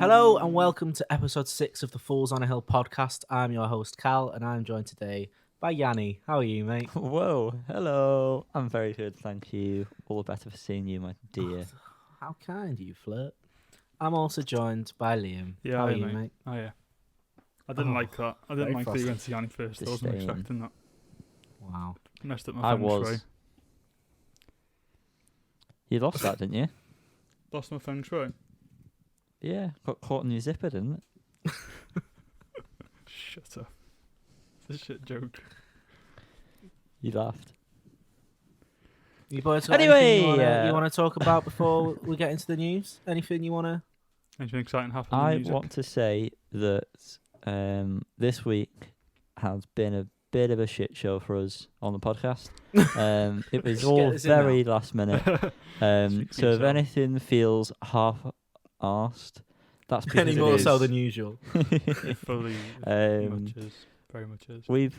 Hello and welcome to episode 6 of the Fools on a Hill podcast. I'm your host Cal and I'm joined today by Yanni. How are you, mate? Whoa, hello. I'm very good, thank you. All the better for seeing you, my dear. How kind you flirt. I'm also joined by Liam. Yeah, How are hi, you, mate? Oh, yeah. I didn't like that. I didn't very like that frosty. you went to Yanni first. I wasn't Disdain. expecting that. Wow. Messed up my I feng was. shui. You lost that, didn't you? Lost my feng shui. Yeah, got caught in your zipper, didn't it? Shut up. It's a shit joke. You laughed. You boys got Anyway, anything you want to talk about before we get into the news? Anything you want to... Anything exciting happened in I music? want to say that this week has been a bit of a shit show for us on the podcast. It was Just all get this in very now. last minute. Speak for So if yourself. anything feels half-arsed, that's because Any it more is. so than usual? It fully very Um, much is. Very much is. We've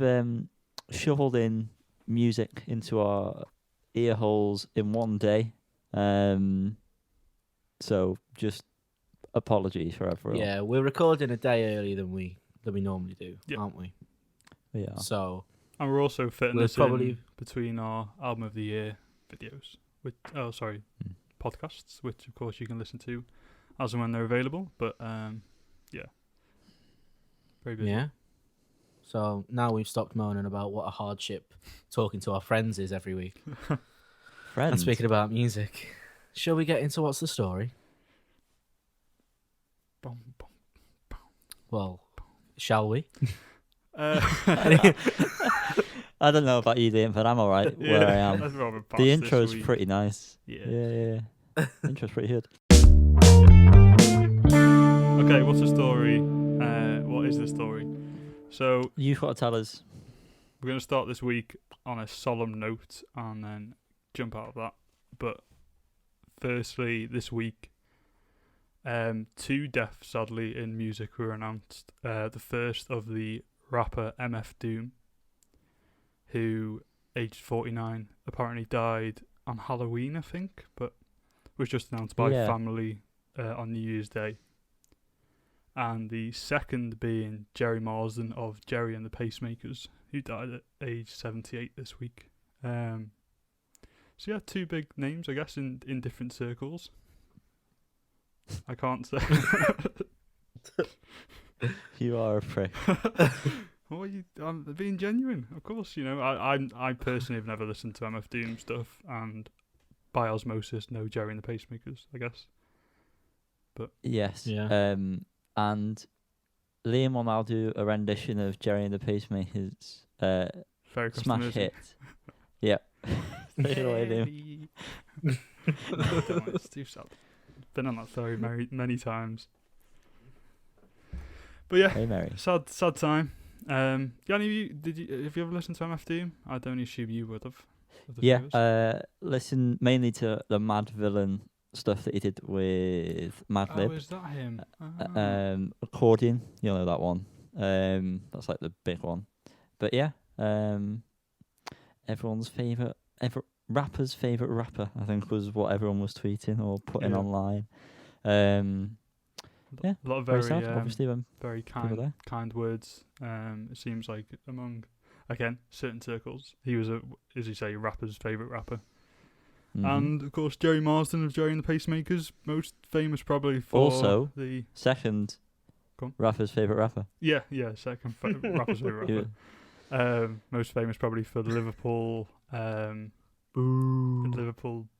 shoveled in music into our ear holes in one day. So just apologies for everyone. Yeah, we're recording a day earlier than we normally do, Yeah. aren't we? Yeah. So, And we're also fitting We're this probably- in between our album of the year videos. Podcasts, which of course you can listen to as and when they're available. But yeah. Very busy. yeah. So now we've stopped moaning about what a hardship talking to our friends is every week. Friends. And speaking about music, shall we get into what's the story? Bum, bum. Well, shall we? Uh, I don't know about you, Liam, but I'm alright where I am. let's rather pass The this intro's week. pretty nice. Yeah. Yeah. The intro's pretty good. Okay, what's the story? What is the story? So You've got to tell us. we're going to start this week on a solemn note and then jump out of that. But firstly, this week, 2 deaths, sadly, in music were announced. The first of the rapper MF Doom, who, aged 49, apparently died on Halloween, I think, but was just announced by Yeah. family on New Year's Day. And the second being Jerry Marsden of Jerry and the Pacemakers, who died at age 78 this week. So yeah, 2 big names, I guess, in different circles. I can't say. You are a prick. Well, I'm being genuine, of course. You know, I personally have never listened to MF Doom stuff, and by osmosis know Jerry and the Pacemakers, I guess. Yes. Yeah. And Liam will now do a rendition of Jerry and the Pacemakers' Very smash customers. hit. Yep. Take it away, Liam. No, don't, it's too sad. Been on that story many times. But yeah, Hey, Mary. sad time. Yanni, have you ever listened to MF Doom? I'd only assume you would have. of the Yeah, viewers. listen mainly to the Mad Villain stuff that he did with Mad Oh, Lib. is that him? Ah. Accordion, you know that one. That's like the big one. But yeah, everyone's rapper's favourite rapper, I think, was what everyone was tweeting or putting Yeah. online. Yeah, A lot of very very, sad, obviously, when very people there. kind words. It seems like among, again, certain circles, he was as you say, rapper's favourite rapper. Mhm. And of course, Jerry Marsden of Jerry and the Pacemakers, most famous probably for Also- the Second, Go on. rapper's favourite rapper. second rapper's favourite rapper. Most famous probably for the Liverpool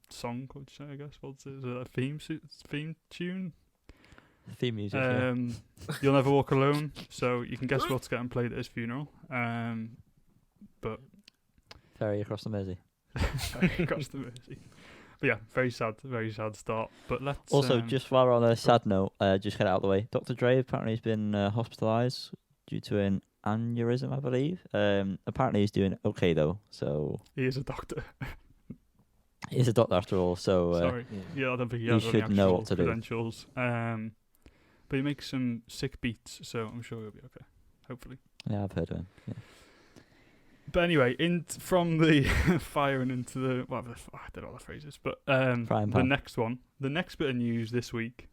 song, would you say, I guess. What's it? Is it a theme tune? Theme music. Yeah. You'll Never Walk Alone. So you can guess what's getting played at his funeral. Ferry across the Mersey. Across the Mersey. But yeah, very sad start. But let's Also, just while we're on a sad note, just get it out of the way. Dr. Dre apparently has been hospitalised due to an aneurysm, I believe. Apparently he's doing okay though, so he is a doctor. he's a doctor after all. So Sorry. Yeah. Yeah, I don't think he He has any should know actual what to do. credentials. But he makes some sick beats, so I'm sure he'll be okay. Hopefully. yeah, I've heard of him. Yeah. But anyway, from the fire and into the whatever, I don't know all the phrases. But Frying the pan. next bit of news this week,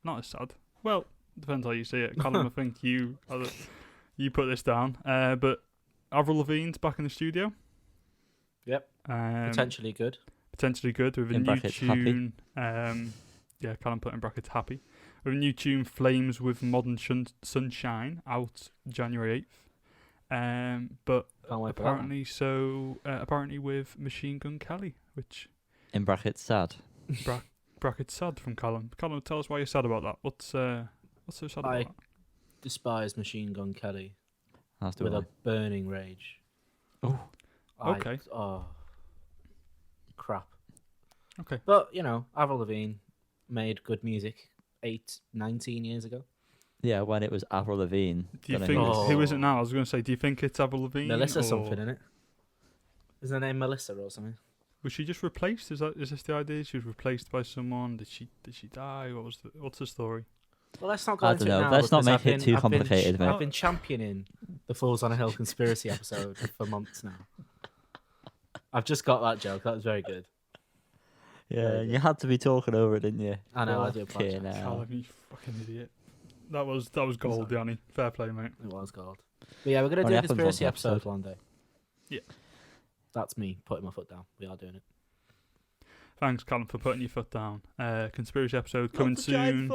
not as sad. Well, Depends how you see it. Callum, I think you put this down. But Avril Lavigne's back in the studio. Yep. Potentially good. Potentially good with a In new brackets, tune. Callum put in brackets happy. With a new tune, Flames with Modern Sunshine, out January 8th. But Can't wait for that one. apparently with Machine Gun Kelly, which In brackets, sad. brackets sad from Callum. Callum, tell us why you're sad about that. What's so sad about that? Despise Machine Gun Kelly That's with the a burning rage. Oh. Okay. Crap. Okay. But, Avril Lavigne made good music 19 years ago. Yeah, when it was Avril Lavigne. Do you then think it was- who is it now? I was going to say, do you think it's Avril Lavigne? Melissa or something, innit? Is her name Melissa or something? Was she just replaced? Is this the idea? She was replaced by someone? Did she die? What's the story? Well, let's not go I into don't it know. now. Let's not because make it too complicated, mate. I've been championing the Fools on a Hill conspiracy episode for months now. I've just got that joke. That was very good. Yeah, Very you good. had to be talking over it, didn't you? I know, I do Fucking apologise. hell. Callum, you fucking idiot. That was gold, Yanni. Fair play, mate. It was gold. But yeah, we're going to Only do a happens once conspiracy an episode episode. one day. Yeah. That's me putting my foot down. We are doing it. Thanks, Callum, for putting your foot down. Conspiracy episode coming soon.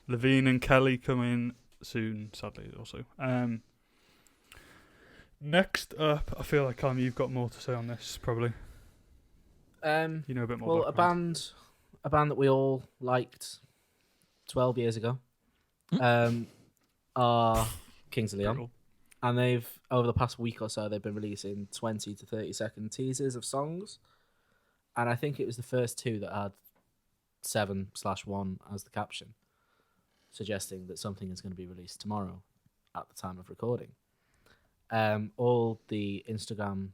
Levine and Kelly coming soon, sadly, also. Next up, I feel like, Callum, you've got more to say on this, probably. You know a bit more Well, about a band that we all liked 12 years ago are Kings of Leon. Brutal. And they've, over the past week or so, they've been releasing 20 to 30 second teasers of songs. And I think it was the first two that had 7/1 as the caption, suggesting that something is going to be released tomorrow at the time of recording. All the Instagram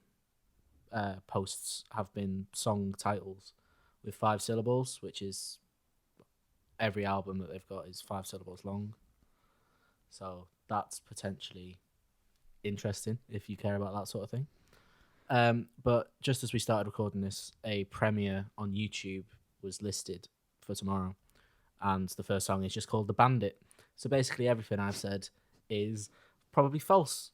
posts have been song titles with 5 syllables, which is every album that they've got is 5 syllables long. So that's potentially interesting if you care about that sort of thing. But just as we started recording this, a premiere on YouTube was listed for tomorrow, and the first song is just called The Bandit. So basically everything I've said is probably false.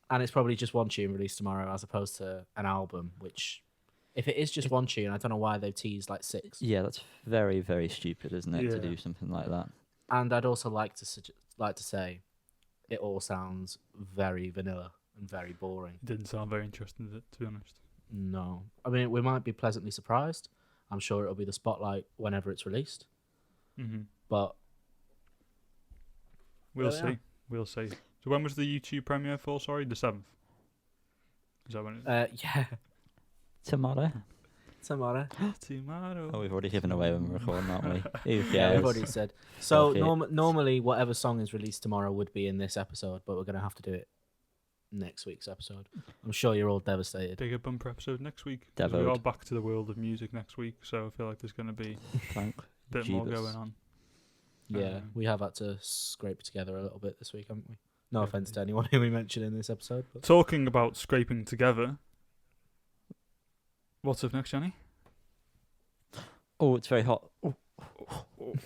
And it's probably just one tune released tomorrow as opposed to an album, which, if it is just one tune, I don't know why they've teased like 6. Yeah, that's very, very stupid, isn't it, Yeah. to do something like that? And I'd also like to say it all sounds very vanilla and very boring. It didn't sound very interesting, did it, to be honest. No. I mean, we might be pleasantly surprised. I'm sure it'll be the spotlight whenever it's released. Mm-hmm. But We'll There we see. We'll see. So when was the YouTube premiere for? Sorry, the 7th. Is that when yeah, Tomorrow. tomorrow. Tomorrow. Oh, we've already given away when we're recording, aren't we? Who Yeah, cares? we've already said. So Okay. normally, whatever song is released tomorrow would be in this episode, but we're going to have to do it next week's episode. I'm sure you're all devastated. Bigger bumper episode next week. 'Cause we Devoed. are back to the world of music next week, so I feel like there's going to be Thank a bit more Jeebus. going on. Yeah, we have had to scrape together a little bit this week, haven't we? No offense to anyone who we mentioned in this episode. But Talking about scraping together, what's up next, Johnny? Oh, it's very hot. Oh,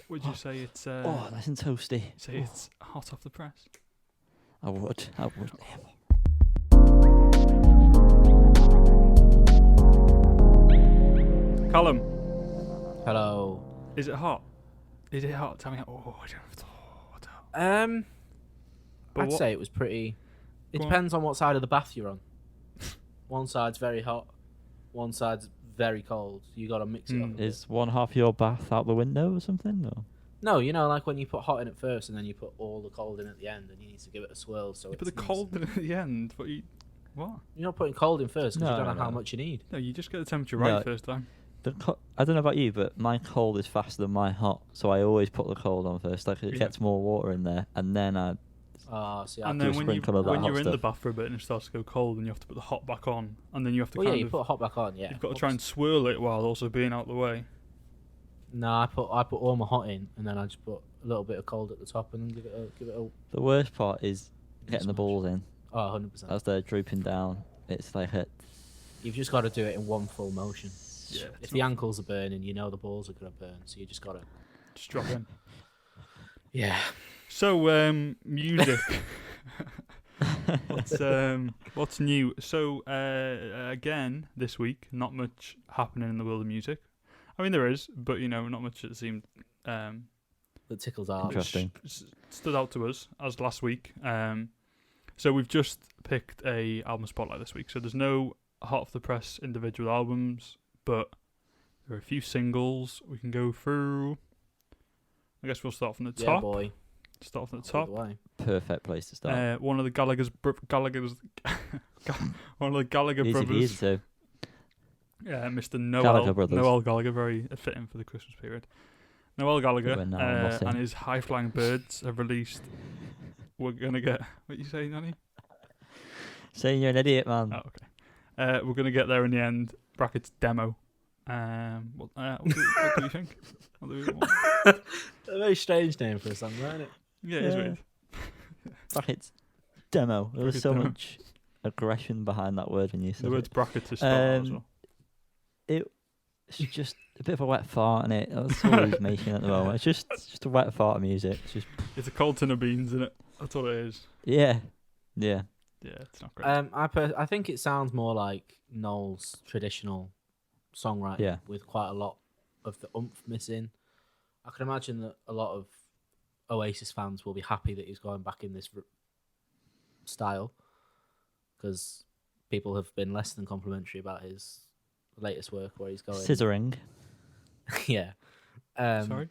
Would you say it's nice and toasty. say it's hot off the press? I would. Callum, hello. is it hot? Is it hot? Tell me. Oh, I don't know. But I'd what- say it was pretty. It Go on. depends on what side of the bath you're on. One side's very hot, one side's very cold. You got to mix it up. a bit. Is one half your bath out the window or something? Or? No, like when you put hot in at first and then you put all the cold in at the end, and you need to give it a swirl. So You it's put the nice. cold in at the end. What? You're You're not putting cold in first because you No, don't know how no. much you need. No, you just get the temperature No. right first time. I don't know about you, but my cold is faster than my hot, so I always put the cold on first. Like it Yeah. gets more water in there, and then I See, And do then a when sprinkle of that hot you're in the stuff. bath for a bit and it starts to go cold, and you have to put the hot back on, and then you have to well, yeah, kind you of put hot back on. Yeah, you've got to try and swirl it while also being out the way. No, I put all my hot in, and then I just put a little bit of cold at the top, and then give it a. the worst part is getting the Smash. balls in 100%. as they're drooping down. It's like You've just got to do it in one full motion. Yeah. If the ankles are burning, you know the balls are going to burn, so you just got to. Just drop in. Yeah. So, music. What's new? So, again, this week, not much happening in the world of music. I mean, there is, but not much that seemed That tickles our Interesting. stood out to us as last week. So we've just picked a album spotlight this week. So there's no hot off the press individual albums, but there are a few singles we can go through. I guess we'll start from the Yeah, top. boy. Start from the All top. the way. Perfect place to start. One of the Gallagher's one of the Gallagher Easy for you brothers, to. Mr. Gallagher brothers. Noel Gallagher, very fitting for the Christmas period. Noel Gallagher When no one lost him. and his High Flying Birds have released. We're gonna get what you say, Yanni? Saying you're an idiot, man. Oh, okay. We're gonna get there in the end. Brackets demo. What do you think? What do we want? A very strange name for a song, isn't it? Yeah, it's Yeah. weird. Brackets. Demo. There was Brackets so demo. much aggression behind that word when you said The word's it. brackets is spelled out as well. It's just a bit of a wet fart in it. That's all he's making at the moment. It's just a wet fart of music. It's just It's a cold tin of beans, isn't it? That's what it is. yeah. Yeah, it's not great. I think it sounds more like Noel's traditional songwriting, Yeah. with quite a lot of the oomph missing. I can imagine that a lot of Oasis fans will be happy that he's going back in this style, because people have been less than complimentary about his latest work, where he's going Scissoring. yeah. Sorry?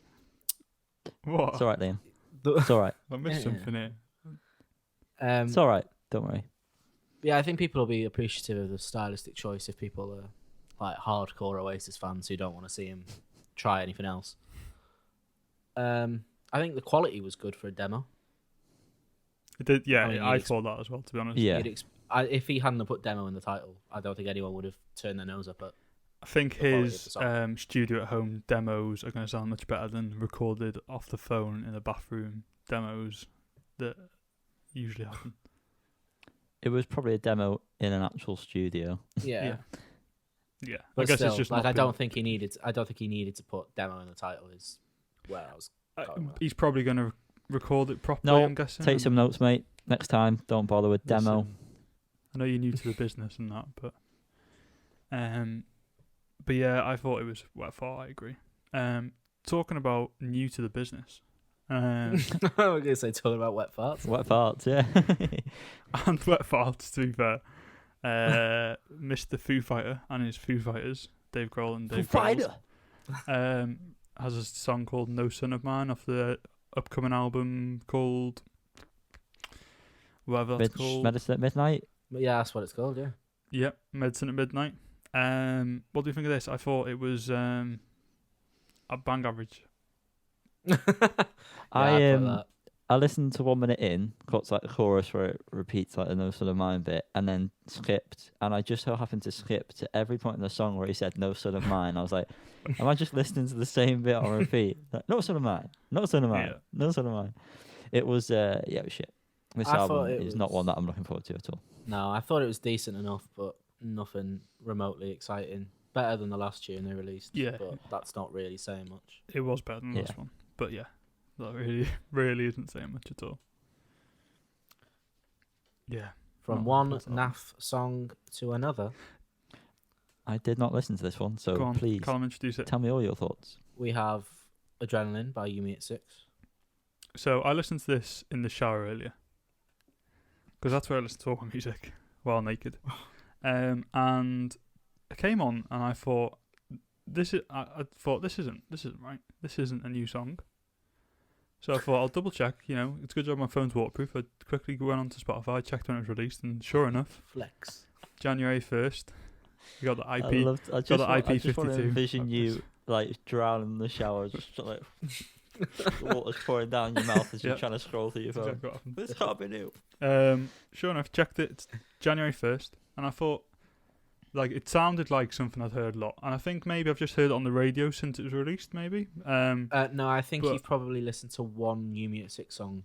What? It's alright, Liam. the- It's alright. I missed Yeah. something here. It's alright. Don't worry. Yeah, I think people will be appreciative of the stylistic choice if people are like hardcore Oasis fans who don't want to see him try anything else. I think the quality was good for a demo. It did, yeah, I mean, I you'd thought that as well, to be honest. Yeah. If he hadn't have put demo in the title, I don't think anyone would have turned their nose up at. I think The quality of his the song. studio at home demos are going to sound much better than recorded off the phone in a bathroom demos that usually happen. It was probably a demo in an actual studio. Yeah, Yeah. but I guess still, it's just like not I been- don't think he needed to put demo in the title. Is where I was. going with. He's probably going to record it properly, No, I'm guessing. Take some notes, mate. Next time, don't bother with demo. Listen, I know you're new to the business and that, but yeah, I thought it was wet fart. I agree. Talking about new to the business, I'm gonna say talking about wet farts. Wet farts, yeah. and wet farts. To be fair, Mr. Foo Fighter and his Foo Fighters, Dave Grohl and Dave Grohl, has a song called "No Son of Mine" off the upcoming album called whatever that's called. Medicine at Midnight. But yeah, that's what it's called. Yeah. Yep, Medicine at Midnight. What do you think of this? I thought it was a bang average. Yeah, I'd put that. I listened to 1 minute in, got like the chorus where it repeats like the No Son of Mine bit, and then skipped. And I just so happened to skip to every point in the song where he said No Son of Mine. I was like, am I just listening to the same bit on repeat? Like, no Son of Mine, no Son of Mine, Yeah. no Son of Mine. It was it was shit. This I album thought it is not was- one that I'm looking forward to at all. No, I thought it was decent enough, but nothing remotely exciting. Better than the last tune they released. Yeah. But that's not really saying much. It was better than the last one, but yeah, that really isn't saying much at all. Yeah. From No, one that's all. naff song to another, I did not listen to this one, so Go on, please Callum, introduce it. tell me all your thoughts. we have Adrenaline by Yumi at 6. So I listened to this in the shower earlier because that's where I listen to all my music while naked. And I came on and I thought I thought this isn't right. This isn't a new song. So I thought I'll double check. It's a good job my phone's waterproof. I quickly went onto Spotify, checked when it was released, and sure enough, Flex. January 1st, you got the IP. I just the want to IP52. envision you like drowning in the shower, just like the water's pouring down your mouth as you're Yep. trying to scroll through your That's phone. exactly what happened. This can't be new. Sure enough, checked it. It's January 1st, and I thought, like, it sounded like something I'd heard a lot, and I think maybe I've just heard it on the radio since it was released. Maybe. No, I think but- you've probably listened to one Yumi at 6 song.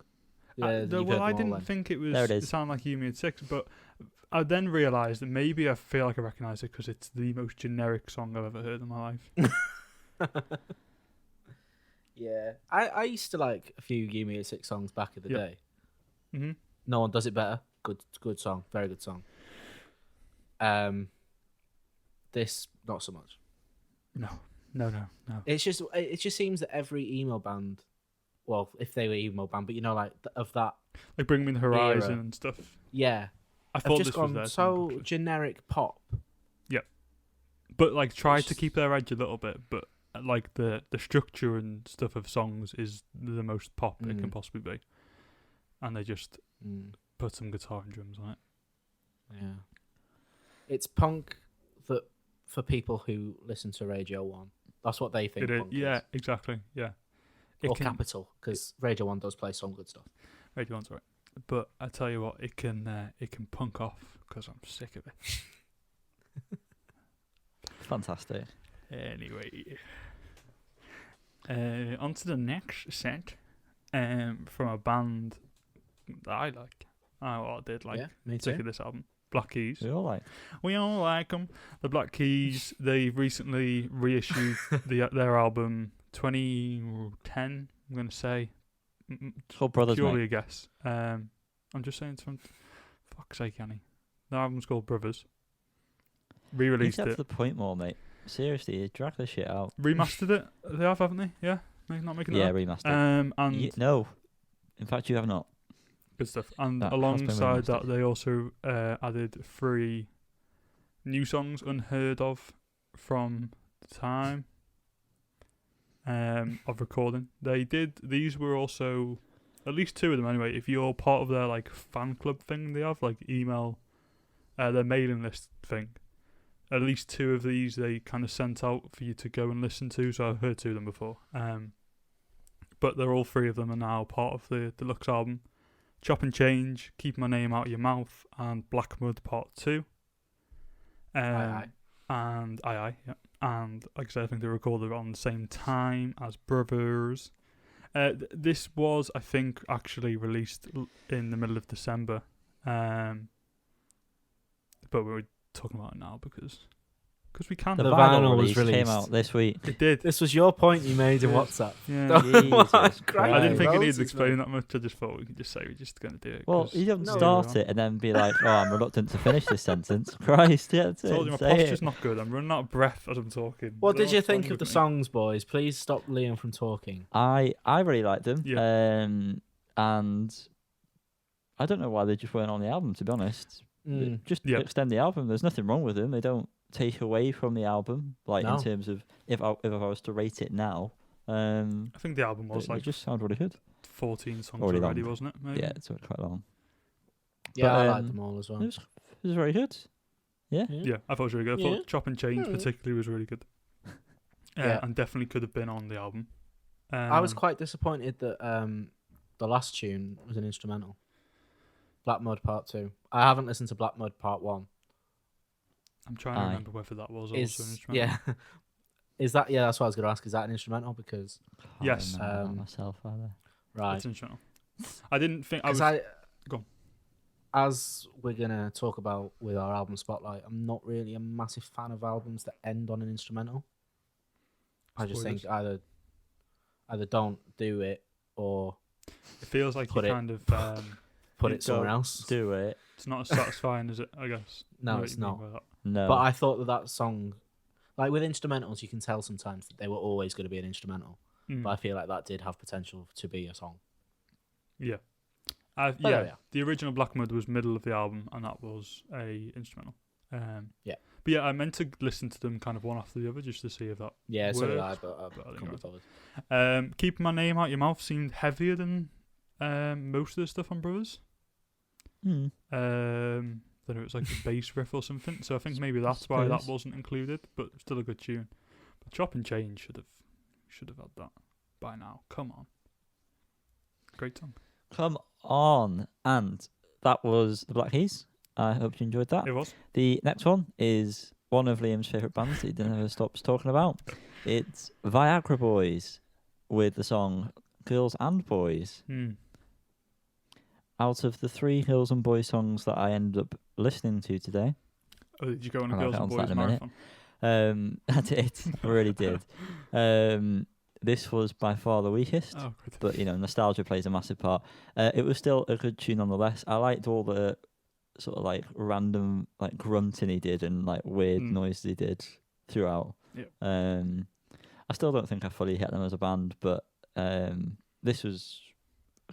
I didn't think it was. There it It is. sounded like Yumi at 6, but I then realised that maybe I feel like I recognise it because it's the most generic song I've ever heard in my life. Yeah, I used to like a few Give Me a Six songs back in the day. Mhm. No One Does It Better. Good song. Very good song. This not so much. No. It just seems that every emo band, well, if they were emo band, but like of that, Like Bring Me the Horizon era. and stuff. yeah, I have thought just this was gone their so thing, generic pop. but like tried to It's- keep their edge a little bit. But like the structure and stuff of songs is the most pop it can possibly be, and they just put some guitar and drums on it. Yeah, it's punk that for people who listen to Radio 1. That's what they think. It is, Punk yeah, is. exactly, yeah. Or Capital, because Radio 1 does play some good stuff. Radio 1's right, but I tell you what, it can punk off because I'm sick of it. Fantastic. Anyway, on to the next set, from a band that I like. I did like. Yeah, me Sick too. of this album. Black Keys. We all like. We all like them. The Black Keys, they recently reissued their album 2010, I'm going to say. It's called Brothers, Purely mate. a guess. I'm just saying, fuck's sake, Yanni. The album's called Brothers. You Re-released get to it. the point more, mate. Seriously, drag this shit out. Remastered it. They have, haven't they? Yeah? Not making it Yeah, up. remastered. And No. In fact, you have not. good stuff. And That has been alongside that, remastered. they also added 3 new songs unheard of from the time of recording. These were also, at least 2 of them anyway, if you're part of their like fan club thing they have, like email, their mailing list thing, at least 2 of these they kind of sent out for you to go and listen to, so I've heard 2 of them before. But they're all 3 of them are now part of the deluxe album. Chop and Change, Keep My Name Out Your Mouth, and Black Mud Part 2. Aye. And Aye, yeah. And like I said, I think they recorded it on the same time as Brothers. This was, I think, actually released in the middle of December. But we're talking about it now because we can. The The vinyl vinyl was release came released. out this week. It did. This was your point you made in Yeah. WhatsApp. Yeah. Jesus Christ. Christ. I didn't think it needed Roses, explaining mate. that much. I just thought we could just say we're just going to do it. Well, 'cause you don't No. start it and then be like, "Oh, I'm reluctant to finish this sentence." Christ, yeah, that's I told you my it. Say posture's it. not good. I'm running out of breath as I'm talking. What I don't did know you what's wrong think of with the me. songs, boys? Please stop Liam from talking. I really liked them. Yeah. And I don't know why they just weren't on the album. To be honest, just Yeah. extend the album. There's nothing wrong with them. They don't take away from the album. Like No. in terms of if I was to rate it now, I think the album was they like just sound really good. 14 songs Already already, long. wasn't it? Maybe? Yeah, it's quite long. Yeah, But, I like um, them all as well. It was very good. Yeah. Yeah, I thought it was really good. I Yeah. thought Chop and Change Mm. particularly was really good. Yeah. And definitely could have been on the album. I was quite disappointed that the last tune was an instrumental. Black Mud Part 2. I haven't listened to Black Mud Part 1. I'm trying to Aye. remember whether that was also an Is instrumental. yeah, is that that's what I was going to ask. Is that an instrumental? Because Can't Yes. remember that myself either. right, It's an instrumental. I didn't think I was. because Go on. as we're gonna talk about with our album spotlight, I'm not really a massive fan of albums that end on an instrumental. I just think Spoilers. either don't do it or It feels like Put you it- kind of. put You it somewhere don't else. Do it. It's not as satisfying as it, I guess. No, Know what it's you mean not. by that. No. But I thought that song, like with instrumentals, you can tell sometimes that they were always going to be an instrumental. Mm. But I feel like that did have potential to be a song. Yeah. But there we Yeah, are. the original Black Mud was middle of the album, and that was a instrumental. Yeah. But yeah, I meant to listen to them kind of one after the other just to see if that. Yeah, so did I, Worked, but I but I couldn't be think bothered. Keeping My Name Out Your Mouth seemed heavier than most of the stuff on Brothers. Mm. Then it was like a bass riff or something. So I think maybe that's why that Suppose. wasn't included, but still a good tune. But Chop and Change should have had that by now. Come on, great song. Come on. And that was the Black Keys. I hope you enjoyed that. It was. The next one is one of Liam's favourite bands that he never stops talking about. It's Viagra Boys with the song Girls and Boys. Out of the 3 Girls and Boys songs that I ended up listening to today, Oh, did you go on a I'll Girls get and onto that Boys in a minute. marathon? I did. I really did. this was by far the weakest. Oh, good. But nostalgia plays a massive part. It was still a good tune nonetheless. I liked all the sort of like random like grunting he did and like weird noises he did throughout. Yeah. I still don't think I fully hit them as a band, but this was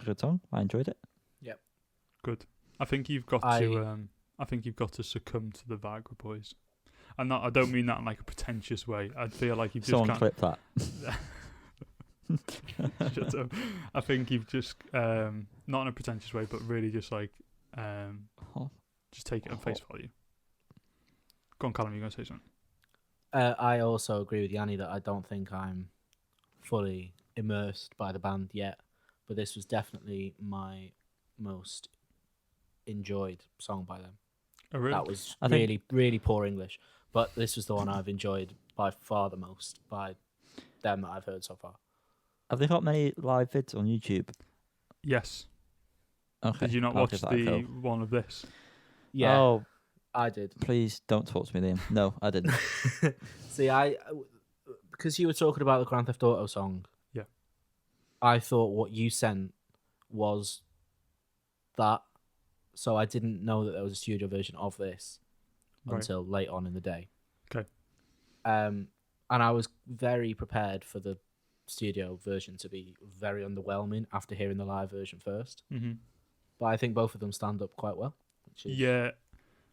a good song. I enjoyed it. Yep. Good. I think you've got to. I think you've got to succumb to the Viagra Boys, and I don't mean that in like a pretentious way. I feel like you've just Someone clip that. Shut up. I think you've just not in a pretentious way, but really just like just take it at face value. Go on, Callum. You're gonna say something. I also agree with Yanni that I don't think I'm fully immersed by the band yet, but this was definitely my most enjoyed song by them. Oh, really? That was really poor English, but this was the one I've enjoyed by far the most by them that I've heard so far. Have they got many live vids on YouTube? Yes. Okay. Did you not watch the one of this? Yeah. Oh, I did. please don't talk to me, Liam. No, I didn't. See, because you were talking about the Grand Theft Auto song. Yeah. I thought what you sent was that, so I didn't know that there was a studio version of this until late on in the day. Okay. And I was very prepared for the studio version to be very underwhelming after hearing the live version first. Mm-hmm. But I think both of them stand up quite well, which is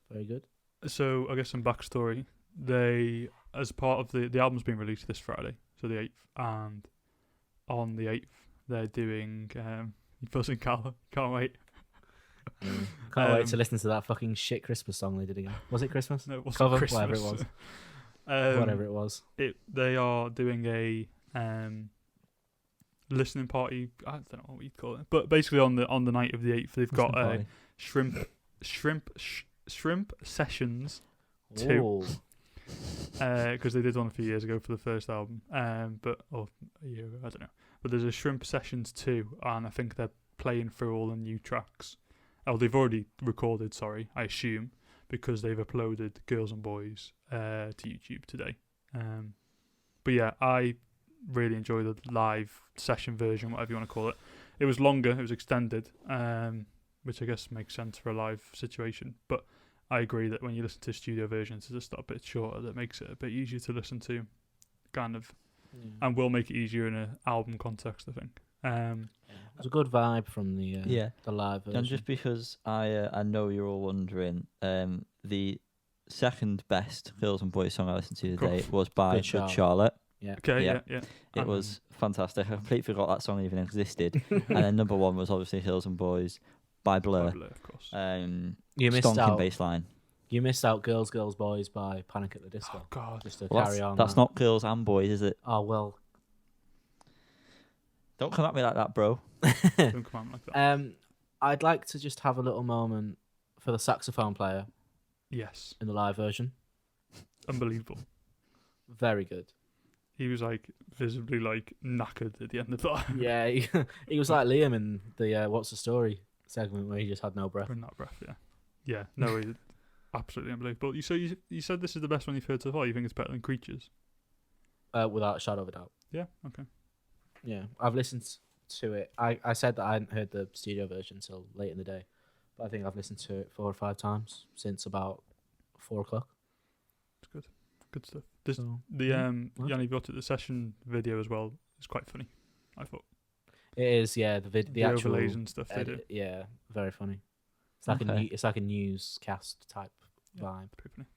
very good. So I guess some backstory. They, as part of the album's being released this Friday, so the 8th, and on the 8th they're doing you buzzing, Carl? Can't wait. Can't wait to listen to that fucking shit Christmas song they did again. Was it Christmas? No, it wasn't Cover? Christmas. Whatever it was. Whatever it was. They are doing a listening party. I don't know what you'd call it, but basically on the night of the 8th, they've got shrimp sessions 2. Because they did one a few years ago for the first album, or a year ago, I don't know. But there's a Shrimp Sessions 2, and I think they're playing through all the new tracks. Oh, they've already recorded, sorry, I assume, because they've uploaded Girls and Boys to YouTube today. But yeah, I really enjoyed the live session version, whatever you want to call it. It was longer, it was extended, which I guess makes sense for a live situation. But I agree that when you listen to studio versions, it's just a bit shorter. That makes it a bit easier to listen to, kind of, and will make it easier in an album context, I think. It was a good vibe from the live version. And just because I know you're all wondering, the second best Girls and Boys song I listened to today was by Good Charlotte. Yeah. Okay. Yeah. It was fantastic. I completely forgot that song even existed. And then number 1 was obviously Hills and Boys by Blur. Of course. You missed stonking out. bass line. You missed out Girls, Girls, Boys by Panic at the Disco. Oh God. Just to Well, carry on. That's not Girls and Boys, is it? Oh well. Don't come at me like that, bro. Don't come on like that. I'd like to just have a little moment for the saxophone player Yes. in the live version. Unbelievable. Very good. He was like visibly like knackered at the end of that. Yeah, he was like Liam in the What's the Story segment where he just had no breath. In that breath, yeah. Yeah, no, he absolutely unbelievable. You said this is the best one you've heard so far. You think it's better than Creatures? Without a shadow of a doubt. Yeah, okay. Yeah, I've listened to it. I said that I hadn't heard the studio version until late in the day, but I think I've listened to it 4 or 5 times since about 4 o'clock. It's good. Good stuff. Yanni got it, the session video as well. It's quite funny, I thought. It is, yeah. The actual overlays and stuff they do. Yeah, very funny. It's like it's like a newscast type vibe. Pretty funny.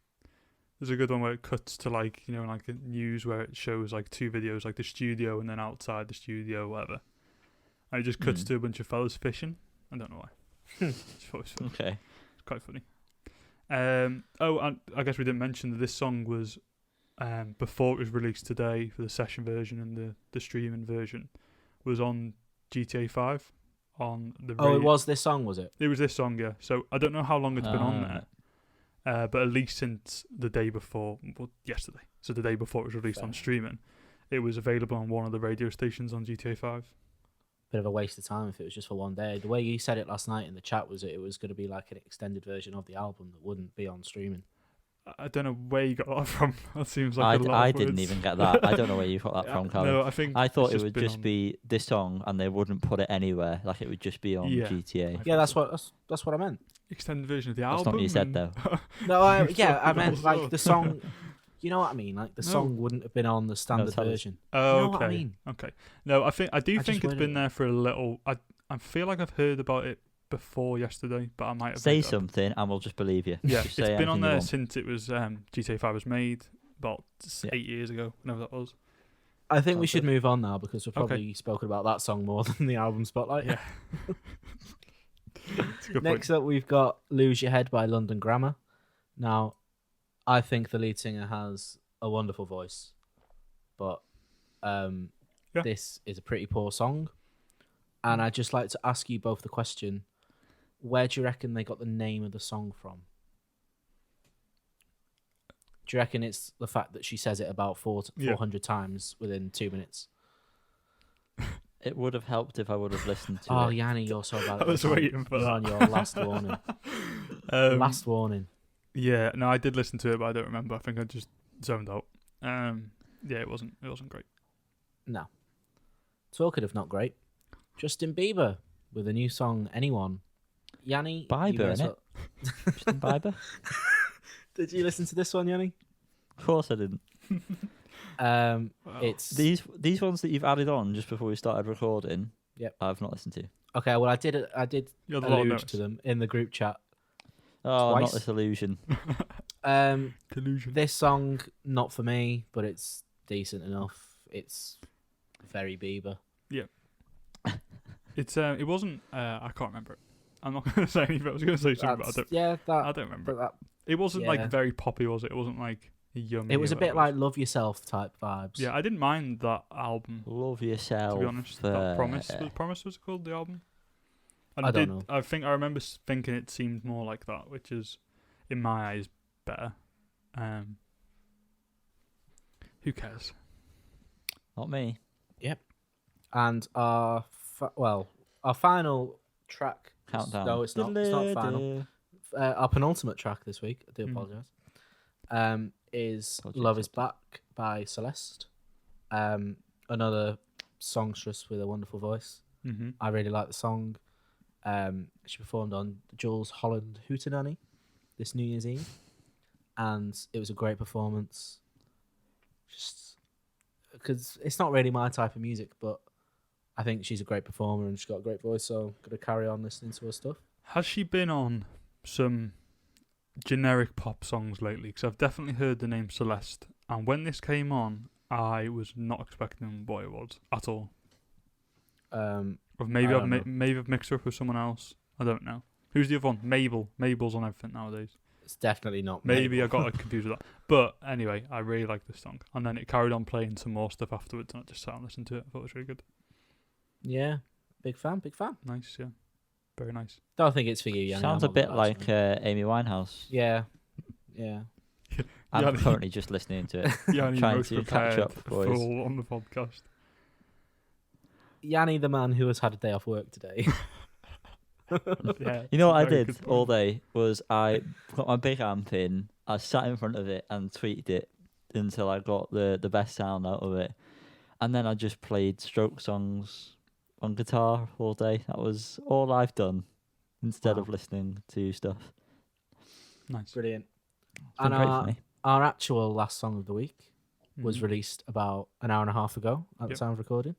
There's a good one where it cuts to like like a news where it shows like 2 videos, like the studio and then outside the studio, whatever. And it just cuts to a bunch of fellas fishing. I don't know why. Okay. It's quite funny. And I guess we didn't mention that this song was before it was released today for the session version and the streaming version was on GTA 5 on the radio. It was this song, was it? It was this song, yeah. So I don't know how long it's been on there, but at least since the day before, yesterday, so the day before it was released on streaming, it was available on one of the radio stations on GTA 5. Bit of a waste of time if it was just for one day. The way you said it last night in the chat was it was going to be like an extended version of the album that wouldn't be on streaming. I don't know where you got that from. That seems like a lot I of didn't words. even get that. I don't know where you got that from, Callum. No, I think I thought it's it would been just on- be this song, and they wouldn't put it anywhere. Like it would just be on Yeah. GTA. Yeah, that's what I meant. extended version of the That's album. not what you said, and- though. No, I You've yeah, I thought meant also. like the song. You know what I mean? Like the No. song wouldn't have been on the standard tell us. version. Oh, You know okay. what I mean? Okay. No, I think I do I think just it's read been it. there for a little. I feel like I've heard about it before yesterday, but I might have Say made that up. something, and we'll just believe you. Yeah, Just say it's been anything on you there want. since it was GTA 5 was made about Yeah. 8 years ago, whenever that was. I think we Sounds should good. move on now because we've Okay. probably spoken about that song more than the album spotlight. Yeah. It's a good Next up, we've got "Lose Your Head" by London Grammar. Now, I think the lead singer has a wonderful voice, but Yeah. this is a pretty poor song. And I'd just like to ask you both the question: where do you reckon they got the name of the song from? Do you reckon it's the fact that she says it about 400 times within 2 minutes? It would have helped if I would have listened to Oh, it. Yanni, you're so bad. I was waiting for You're that. on your last warning. Last warning. Yeah, no, I did listen to it, but I don't remember. I think I just zoned out. Yeah, it wasn't great. No. Talking of not great, Justin Bieber with a new song, "Anyone." Yanni, Bieber, you may as innit? well- Justin Bieber? Did you listen to this one, Yanni? Of course I didn't. Wow. It's These ones that you've added on just before we started recording. Yep. I've not listened to. okay. Well, I did You had a lot of allude notes. to them in the group chat. Oh, Twice. not this illusion. Collusion. This song, not for me, but it's decent enough. It's very Bieber. It wasn't. I can't remember it. I'm not going to say anything. I was going to say something, but I don't remember. But that It wasn't yeah. like very poppy, was it? It wasn't like yummy. it was or a bit whatever. like "Love Yourself" type vibes. Yeah, I didn't mind that album. Love yourself. To be honest, that Promise was it called the album. And I don't know. I think I remember thinking it seemed more like that, which is, in my eyes, better. Who cares? Not me. And our final track. Countdown. No, it's not. It's not final. Our penultimate track this week. I do apologize. Is Apology "Love Is accepted. Back" by Celeste. Another songstress with a wonderful voice. Mm-hmm. I really like the song. She performed on Jules Holland Hootenanny this New Year's Eve, and it was a great performance. Just because it's not really my type of music, but I think she's a great performer and she's got a great voice, so I'm gonna carry on listening to her stuff. Has she been on some generic pop songs lately? Because I've definitely heard the name Celeste, and when this came on, I was not expecting what it was at all. Or maybe I I've don't know. maybe I've mixed her up with someone else. I don't know. Who's the other one? Mabel. Mabel's on everything nowadays. It's definitely not. Maybe Mabel. I got confused with that. But anyway, I really like this song. And then it carried on playing some more stuff afterwards, and I just sat and listened to it. I thought it was really good. Yeah, big fan. Nice, yeah. Very nice. Don't think it's for you. Yanni, Sounds I'm a not bit gonna like lie, Amy Winehouse. yeah. I'm Yanni- currently just listening to it. Yanni Trying most to catch prepared up, boys. full on the podcast. Yanni, the man who has had a day off work today. Yeah. You know what I very did good all point. day was I got my big amp in, I sat in front of it and tweaked it until I got the best sound out of it. And then I just played stroke songs on guitar all day. That was all I've done instead Wow. of listening to stuff. Nice. Brilliant. It's And been great for me. our actual last song of the week was Mhm. released about an hour and a half ago at the Yep. time of recording.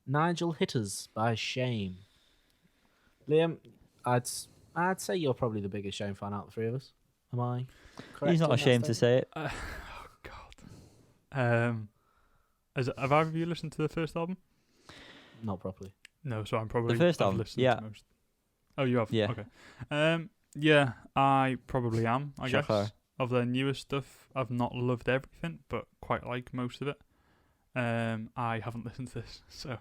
Nigel Hitters by Shame. Liam, I'd say you're probably the biggest Shame fan out of the three of us. Am I correct? He's not in that ashamed to statement? say it. Oh God. Have either of you listened to the first album? Not properly. No, so I'm probably first I've album, listened yeah. to most. Oh, you have? Yeah. Okay. Yeah, I probably am, I Shocker. guess. Of their newer stuff, I've not loved everything, but quite like most of it. I haven't listened to this, so.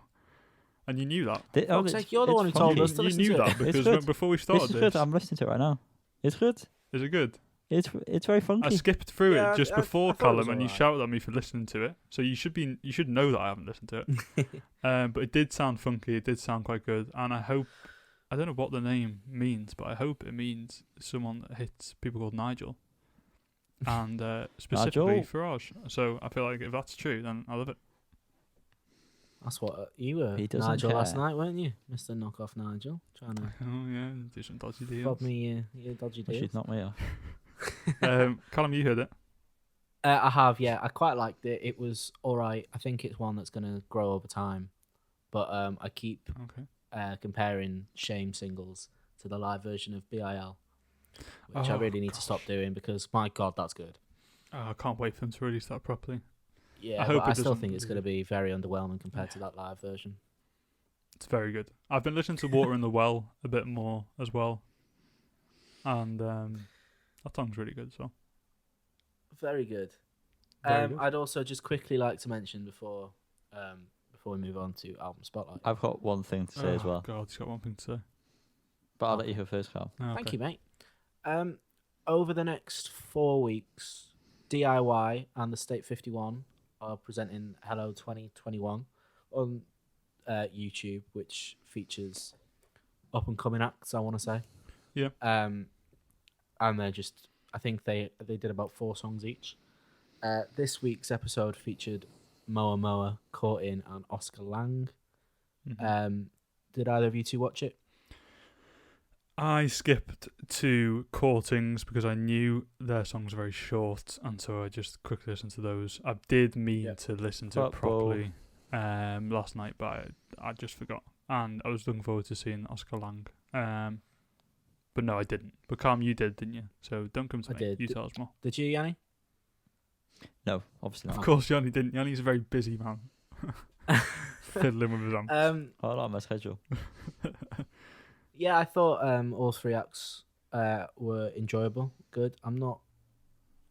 And you knew that. Fuck's sake, you're the it's one who told funky. us to You listen knew to that it. because good. before we This started is this. good. I'm listening to it right now. It's good. Is it good? It's very I funky. skipped through Yeah, it just I before thought it was Callum, and you alright. shouted at me for listening to it. So you should know that I haven't listened to it. But it did sound funky. It did sound quite good, and I don't know what the name means, but I hope it means someone that hits people called Nigel. and specifically Nigel. Farage. So I feel like if that's true, then I love it. That's what you were, He doesn't Nigel, last care. night, weren't you, Mr. Knockoff Nigel? Trying to Oh yeah, do some dodgy deals. fob me your dodgy Well, deals. she's not me off. Callum, you heard it. I have, yeah. I quite liked it. It was all right. I think it's one that's going to grow over time. But I keep Okay. comparing Shame singles to the live version of BIL, which I Oh, really need to stop doing because, my God, that's good. Oh, I can't wait for them to release that properly. Yeah, I hope but it I still doesn't think it's going to really- be very underwhelming compared to that live version. It's very good. I've been listening to Water in the Well a bit more as well, and that song's really good as well. Very good. Very good. I'd also just quickly like to mention before we move on to album spotlight. I've got one thing to say as well, God, he's got one thing to say. but I'll let you go first, Carl. Oh, Thank okay. you, mate. Over the next 4 weeks, DIY and the State 51 are presenting Hello 2021 on YouTube, which features up and coming acts, I want to say. Yeah. And they're just, I think they did about 4 songs each. This week's episode featured Moa Moa, Caught In, and Oscar Lang. Mhm. Did either of you two watch it? I skipped to Courtings because I knew their songs were very short, and so I just quickly listened to those. I did mean to listen to it properly last night, but I just forgot. And I was looking forward to seeing Oscar Lang. But no, I didn't. But Calm, you did, didn't you? So don't come to I me. did. You tell us more. Did you, Yanni? No, obviously not. Of course, Yanni didn't. Yanni's a very busy man. Fiddling with his amps. I like my schedule. Yeah, I thought all 3 acts were enjoyable, good. I'm not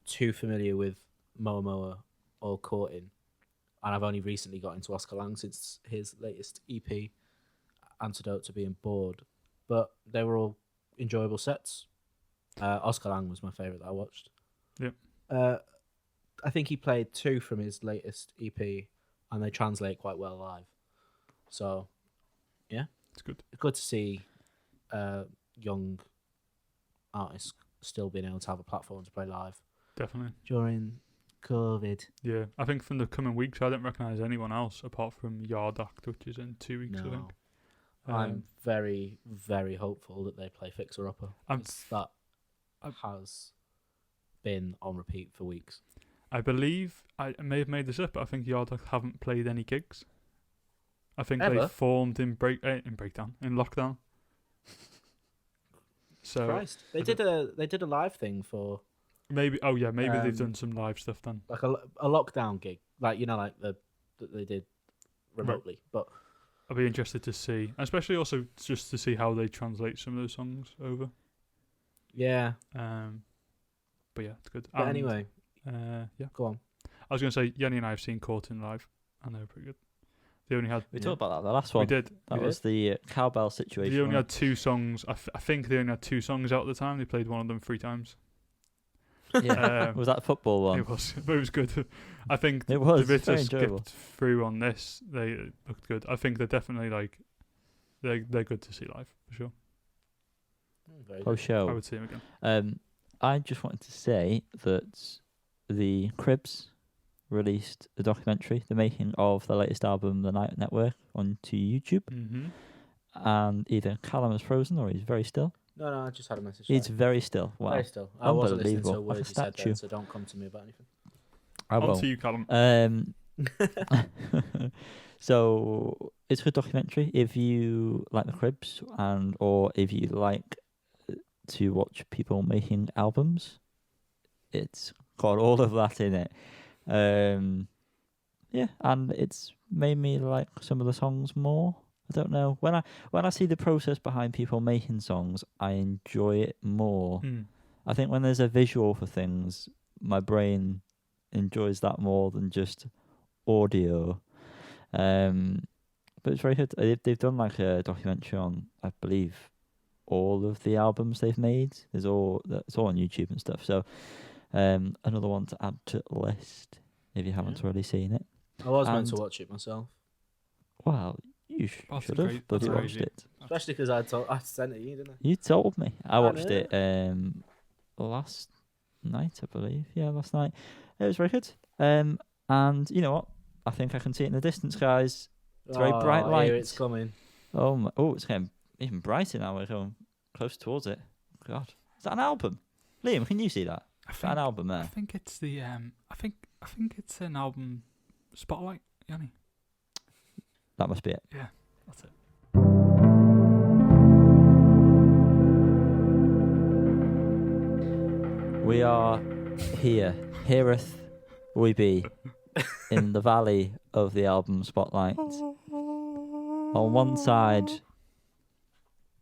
too familiar with Moa Moa or Caught In, and I've only recently got into Oscar Lang since his latest EP, Antidote to Being Bored. But they were all enjoyable sets. Oscar Lang was my favourite that I watched. Yep. I think he played 2 from his latest EP, and they translate quite well live. So, yeah. It's good. It's good to see young artists still being able to have a platform to play live Definitely. during COVID. Yeah. I think from the coming weeks, I don't recognise anyone else apart from Yard Act, which is in 2 weeks, I No, think. I'm very, very hopeful that they play Fixer Upper. I'm- 'Cause that has been on repeat for weeks. I believe I may have made this up, but I think Yard Act haven't played any gigs. I think they Ever? formed in lockdown. So Christ, they I did a live thing for maybe they've Um, done some live stuff then. like a lockdown gig, like like that they did remotely. But I'll be interested to see, especially also just to see how they translate some of those songs over. yeah, But yeah, it's good. but And, anyway, yeah, go on. I was going to say Yanni and I have seen Courtin live, and they were pretty good. They only had We Yeah. talked about that the last we one. did. That We was the cowbell situation. They only wasn't had 2 songs. I think they only had 2 songs out at the time. They played one of them 3 times. it? Yeah. Was that the football one? It was, but it was good. I think It was the bits I very enjoyable. skipped through on this, they looked good. I think they're definitely they're good to see live for sure. Very Oh, good. show. I would see them again. I just wanted to say that the Cribs released a documentary, the making of the latest album, The Night Network, onto YouTube. Mm-hmm. And either Callum is frozen or he's very still. No, I just had a message. He's sorry. very still. Wow. Very still. I wasn't listening to a Unbelievable. word Like a you said statue. then, so don't come to me about anything. I On won't. to you, Callum. So it's a good documentary if you like the Cribs or if you like to watch people making albums. It's got all of that in it. Yeah, and it's made me like some of the songs more. I don't know. When I see the process behind people making songs, I enjoy it more. Mm. I think when there's a visual for things, my brain enjoys that more than just audio. But it's very good. They've done like a documentary on, I believe, all of the albums they've made. It's all on YouTube and stuff. So another one to add to the list if you haven't Yeah. already seen it. I was meant to And- watch it myself, Well, you That's should have great- bloody that's watched crazy. it. especially because I sent it to you, didn't I? You told me. I I watched know. it last night, I believe. Yeah, last night. It was very good. And you know what? I think I can see it in the distance, guys. It's very bright light. Here it's coming. Oh, it's getting even brighter now. We're going close towards it. God, is that an album? Liam, can you see that? Is that an album there? I think it's the I think it's an album spotlight, Yanni. That must be it. Yeah, that's it. We are here. Heareth we be in the valley of the album spotlight. On one side,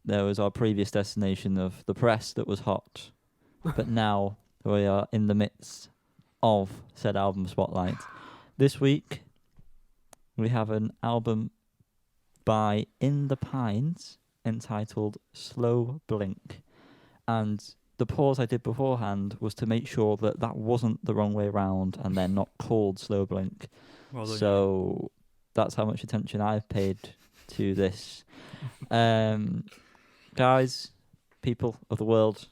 there was our previous destination of the press that was hot, but now we are in the midst of said album spotlight. This week, we have an album by In the Pines entitled Slow Blink, and the pause I did beforehand was to make sure that that wasn't the wrong way around and they're not called Slow Blink. Well done, So that's how much attention I've paid to this. Guys, people of the world,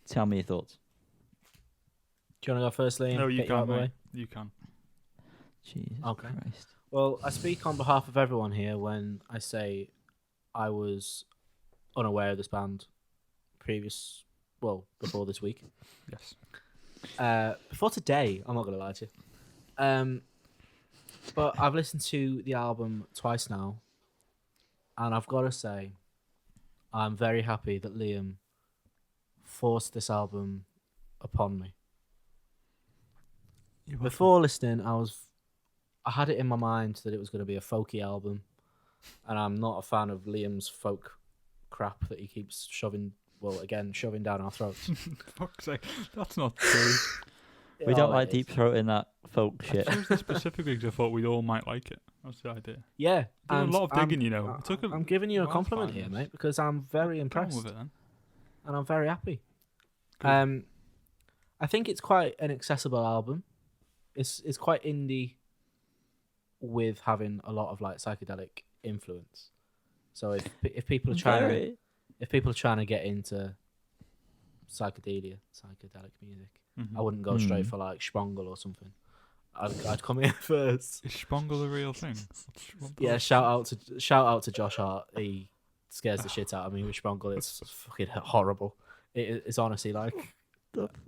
tell me your thoughts. Do you want to go first, Liam? No, you Get out of can't, the way? mate. You can. Jesus Okay. Christ. Well, I speak on behalf of everyone here when I say I was unaware of this band before this week. Yes. Before today, I'm not going to lie to you. But I've listened to the album twice now, and I've got to say, I'm very happy that Liam forced this album upon me. Before listening, I had it in my mind that it was going to be a folky album, and I'm not a fan of Liam's folk crap that he keeps shoving down our throats. Fuck's sake, that's not true. We don't like deep throating that folk I shit. chose this specifically because I thought we all might like it. That's the idea. Yeah, Did a and lot of digging, you know. I'm giving you a well, compliment fine, here, yes. mate, because I'm very Go on impressed with it then. and I'm very happy. Good. I think it's quite an accessible album. It's quite indie with having a lot of like psychedelic influence. So if people are trying to get into psychedelic music, Mhm. I wouldn't go straight for like Sprongel or something. I'd come here first. Is Sprongel a real thing? Yeah, shout out to Josh Hart. He scares the shit out of me with Sprongel. It's fucking horrible. It's honestly like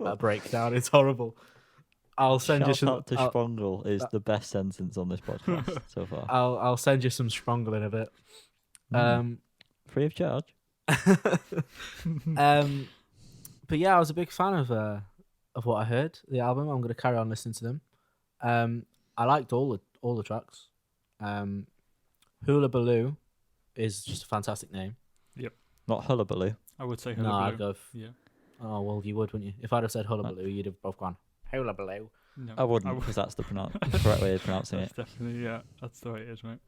a breakdown. It's horrible. I'll send you some. Shout out to Sprongel is the best sentence on this podcast so far. I'll send you some Sprongel in a bit. Free of charge. But yeah, I was a big fan of what I heard. The album. I'm going to carry on listening to them. I liked all the tracks. Hula Baloo is just a fantastic name. Not Hullabaloo. I would say No, Hullabaloo. I'd go. Yeah. Oh well, you would, wouldn't you? If I'd have said Hula Baloo, you'd have both gone Hula Baloo. No, I wouldn't, because that's the correct way of pronouncing it. That's definitely, yeah. That's the way it is, mate.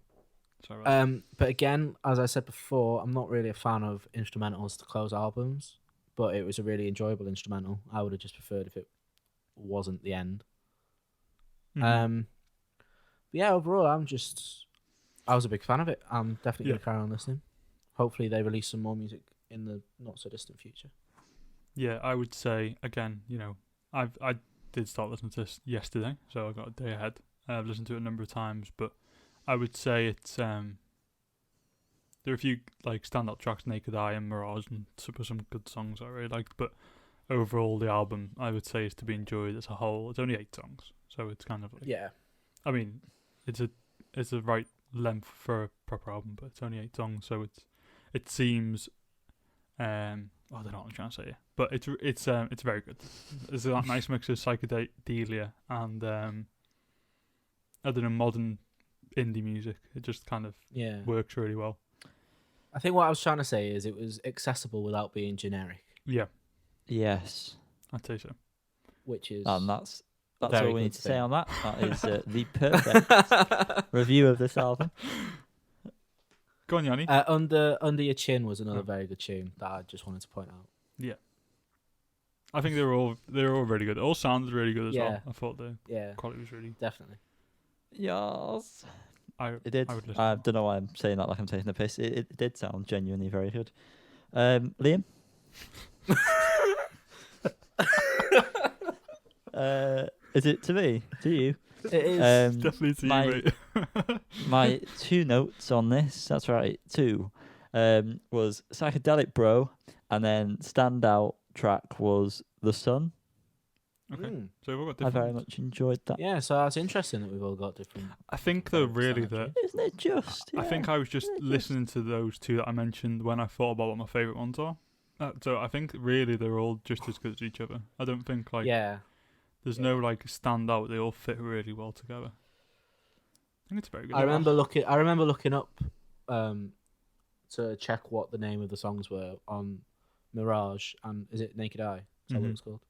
Sorry about that. But again, as I said before, I'm not really a fan of instrumentals to close albums. But it was a really enjoyable instrumental. I would have just preferred if it wasn't the end. Mhm. But yeah, overall, I was a big fan of it. I'm definitely Yeah. going to carry on listening. Hopefully, they release some more music in the not so distant future. Yeah, I would say again. You know, I did start listening to this yesterday, so I got a day ahead. I've listened to it a number of times, but I would say it's there are a few like standout tracks, Naked Eye and Mirage, and some good songs I really liked. But overall, the album I would say is to be enjoyed as a whole. It's only 8 songs, so it's kind of like, Yeah. I mean, it's a right length for a proper album, but it's only 8 songs, so it seems I don't know what I'm trying to say here, but it's very good. There's that nice mix of psychedelia and I don't know, modern indie music. It just kind of works really well. I think what I was trying to say is it was accessible without being generic, Yeah, Yes. I'd say so. which is And that's very all we good need to say thing. on that. That is the perfect review of this album. Go on, Yanni. Under Your Chin was another very good tune that I just wanted to point out. Yeah, I think they're all really good. It all sounded really good as Yeah. well. I thought the Yeah, quality was really. definitely. Yes. It It did. I would listen. I don't know why I'm saying that like I'm taking the piss. It did sound genuinely very good. Liam? Is it to me? To you? It is. Definitely to my- you, mate. My 2 notes on this, that's right, 2, was Psychedelic Bro, and then standout track was The Sun. Okay. Mm. So we've got I different. very much enjoyed that. Yeah, so that's interesting that we've all got different. I think though, favourites really, then, that actually. Isn't it just? I think I was just Isn't it listening to those 2 that I mentioned when I thought about what my favourite ones are. So I think really they're all just as good as each other. I don't think Yeah. there's no like standout. They all fit really well together. I think it's very good. I remember looking up to check what the name of the songs were on Mirage, and is it Naked Eye? Is that what Mhm. it's called?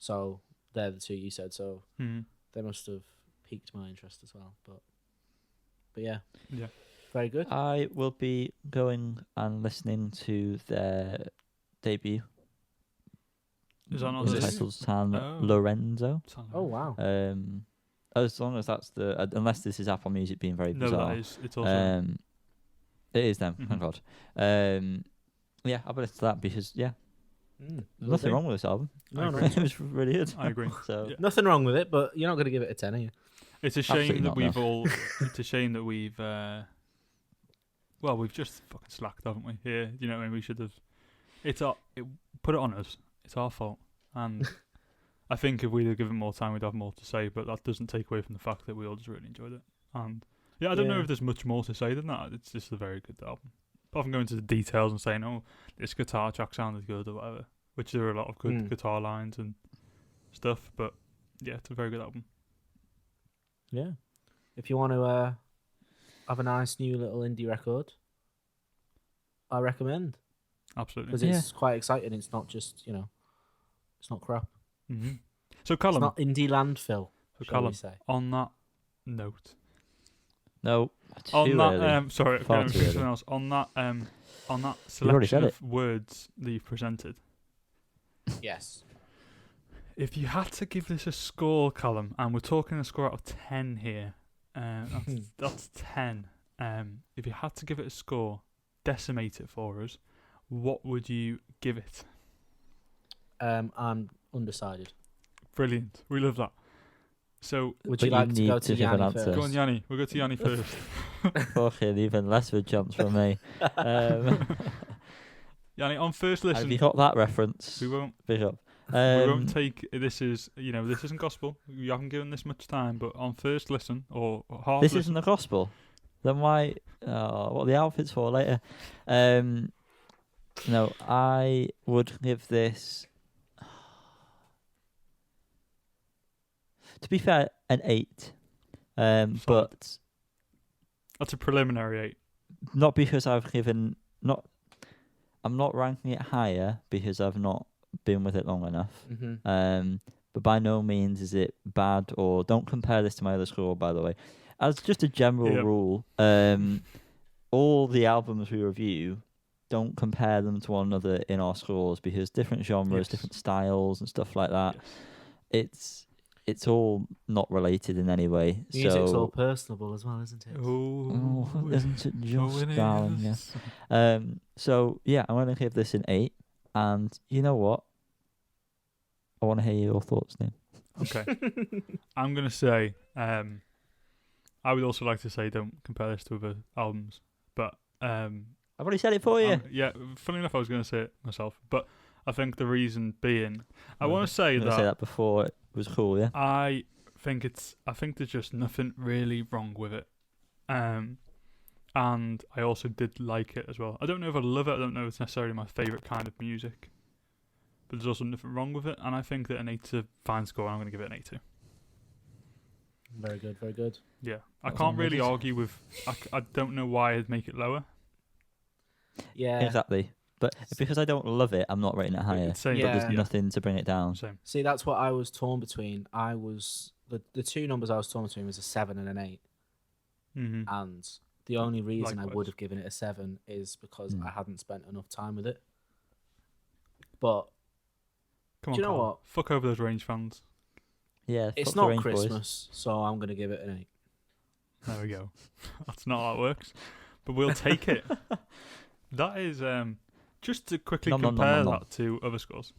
So they're the 2 you said, so Mhm. they must have piqued my interest as well. But yeah. Yeah. Very good. I will be going and listening to their debut. Is that not Was the this- Entitled San Oh. Lorenzo. Oh wow. As long as that's unless this is Apple Music being very No, bizarre. that is. It's also. It is them. Mhm. Thank God. Yeah, I'll listen to that because there's Will nothing do. wrong with this album. No, no. It was really good. I agree. So Yeah. Nothing wrong with it, but you're not going to give it a 10, are you? It's a shame Absolutely that not, we've no. all. It's a shame that we've. Well, we've just fucking slacked, haven't we? Yeah, you know what I mean. We should have. Put it on us. It's our fault, and I think if we'd have given more time, we'd have more to say. But that doesn't take away from the fact that we all just really enjoyed it. And yeah, I don't know Yeah. if there's much more to say than that. It's just a very good album. Apart from going into the details and saying, "Oh, this guitar track sounded good" or whatever, which there are a lot of good guitar lines and stuff. But yeah, it's a very good album. Yeah. If you want to have a nice new little indie record, I recommend, Absolutely. because it's quite exciting. It's not just, it's not crap. Mm-hmm. So It's Callum, not indie landfill, so shall we Callum, say. on that note, no, on too that early. sorry, Far going too to something early. else. On that already selection said of words that you've presented, Yes. if you had to give this a score, Callum, and we're talking a score out of 10 here, that's 10. If you had to give it a score, decimate it for us, what would you give it? I'm undecided. Brilliant. We love that. So, Would But you you like to need go to to give an Yanni answer. first? go on, Yanni. We'll go to Yanni first. Fucking even less of a chance from me. Yanni, on first Have listen, you got that reference? we won't Big up. we won't take this isn't gospel. You haven't given this much time, but on first listen or half This listen, isn't the gospel. Then why? What are the outfits for later? No, I would give this. To be fair, an 8. But that's a preliminary 8. not because I've given I'm not ranking it higher because I've not been with it long enough. Mm-hmm. But by no means is it bad, or don't compare this to my other score, by the way. As just a general Yeah. rule, all the albums we review, don't compare them to one another in our scores because different genres, Yes. different styles and stuff like that. Yes. It's all not related in any way. Music's so all personable as well, isn't it? Oh, isn't it just, it darling? Yeah. is. So yeah, I'm gonna give this an 8, and you know what? I want to hear your thoughts, Nick. Okay. I'm going to say, I would also like to say don't compare this to other albums, but I've already said it for you. yeah, funny enough, I was going to say it myself, but I think the reason being, I Well, want to say I'm gonna say that that before it was cool, yeah. I think there's just nothing really wrong with it. And I also did like it as well. I don't know if I love it, I don't know if it's necessarily my favourite kind of music. But there's also nothing wrong with it, and I think that an 8's a fine score, and I'm going to give it an 8 too. Very good, very good. Yeah. I That's can't really amazing. argue with... I don't know why I'd make it lower. Yeah. Exactly. But because I don't love it, I'm not rating it higher. It's same, Yeah. But there's nothing to bring it down. Same. See, that's what I was torn between. The 2 numbers I was torn between was a 7 and an 8. Mm-hmm. And the only reason I Likewise. would have given it a 7 is because Mm. I hadn't spent enough time with it. But Come on, do you know Colin. what? Fuck over those Range fans. Yeah, It's fuck the not Range Boys. Christmas, so I'm going to give it an 8. There we go. That's not how it works. But we'll take it. That is... just to quickly Nom, nom, nom, compare nom, nom. that to other scores.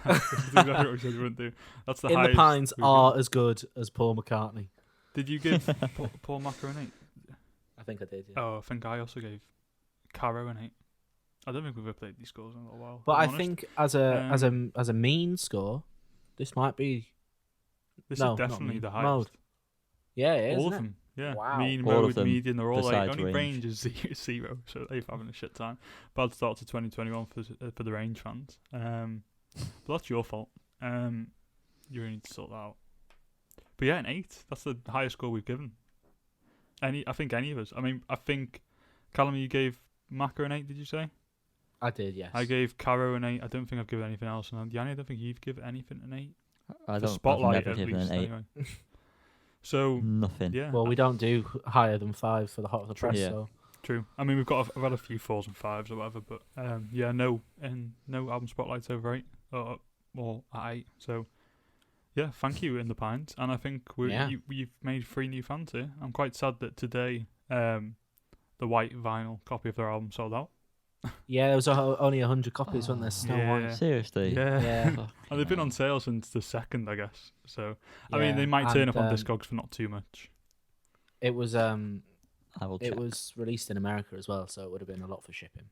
That's exactly what we said we wouldn't do. That's the In the highest Pines we've are given. as good as Paul McCartney. Did you give Paul Macro an 8? I think I did. Yeah. Oh, I think I also gave Caro an 8. I don't think we've updated these scores in a little while. But if I I'm honest. think as a mean score, this might be. This no, is not definitely mean. the highest. Mode. Yeah, it is. all isn't of it? them. Yeah, Wow. mean, All of mode, them median, they're all like besides only range. range is 0. So they're having a shit time. Bad start to 2021 for the range fans. But that's your fault. You really need to sort that out. But yeah, an 8. That's the highest score we've given. I think any of us. I mean, I think Callum, you gave Macro an 8. Did you say? I did. Yes. I gave Caro an 8. I don't think I've given anything else. And Yanni, I don't think you've given anything an 8. I For don't. Spotlight, I've never at given least. an 8. Anyway. So Nothing. yeah. Well, we don't do higher than 5 for the hot of the press. Yeah. So True. I mean, I've had a few 4s and 5s or whatever, but yeah, no album spotlights over 8 or at 8. So yeah, thank you in the Pines, and I think you've made 3 new fans here. I'm quite sad that today the white vinyl copy of their album sold out. yeah, there was only 100 copies, wasn't there? Snow yeah. White. Seriously. Yeah. Yeah. And they've been on sale since the 2nd, I guess. So I mean, Yeah, they might turn and, up on Discogs for not too much. It was I will check. it was released in America as well, so it would have been a lot for shipping.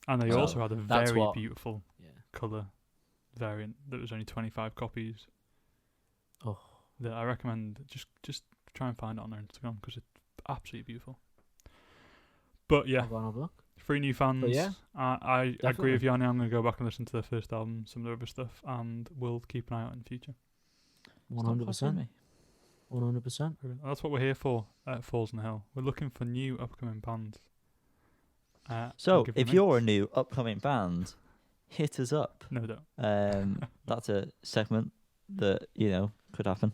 And they So, also had a that's very what- beautiful Yeah. colour variant that was only 25 copies. Oh. That I recommend just try and find it on their Instagram because it's absolutely beautiful. But yeah, I'll go and have a look. 3 new fans. But yeah, I agree definitely. with Yanni. I'm going to go back and listen to their first album, some of their other stuff, and we'll keep an eye out in the future. 100%. 100%. And that's what we're here for at Falls on the Hill. We're looking for new upcoming bands. So, we'll give them if you're a mates. new upcoming band, hit us up. No doubt. That's a segment that could happen.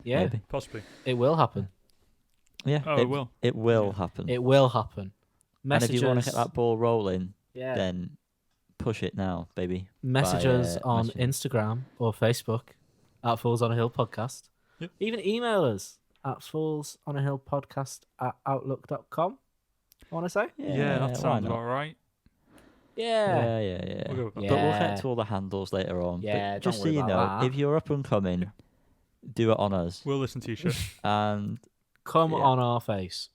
Yeah, Maybe. Possibly. it will happen. Yeah. Oh, it will. It will Yeah. happen. It will happen. And Messages. if you want to get that ball rolling, yeah. then push it now, baby. Messages by, on messaging. Instagram or Facebook at Fools on a Hill Podcast. Yep. Even email us at foolsonahillpodcast@outlook.com. I want to say. Yeah, that why sounds not? about right. Yeah. Yeah. We'll go with that. But we'll Yeah. get to all the handles later on. Yeah, But don't just so worry you know, about that. if you're up and coming, do it on us. We'll listen to your shit, And Come Yeah. on our face.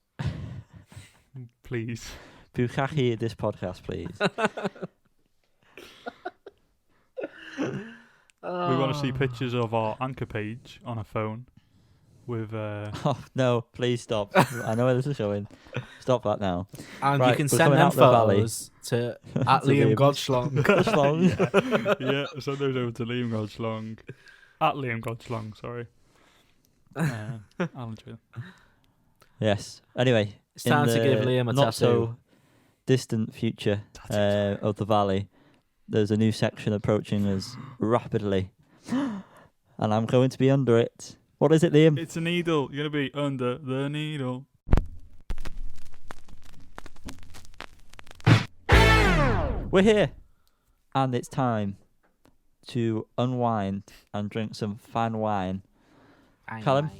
please. Bukaki this podcast, please. We want to see pictures of our anchor page on a phone with Oh, no, please stop. I know where this is going. Stop that now. And Right, you can we're send coming them out the valley. photos to at To Liam Liam. Godschlong. yeah, send those over to Liam Godschlong. At Liam Godschlong, sorry. I'll enjoy them. Yes. Anyway, It's time in to give the Liam a not tattoo. so distant future of the valley, there's a new section approaching us rapidly, and I'm going to be under it. What is it, Liam? It's a needle. You're going to be under the needle. We're here, and it's time to unwind and drink some fine wine. Callum?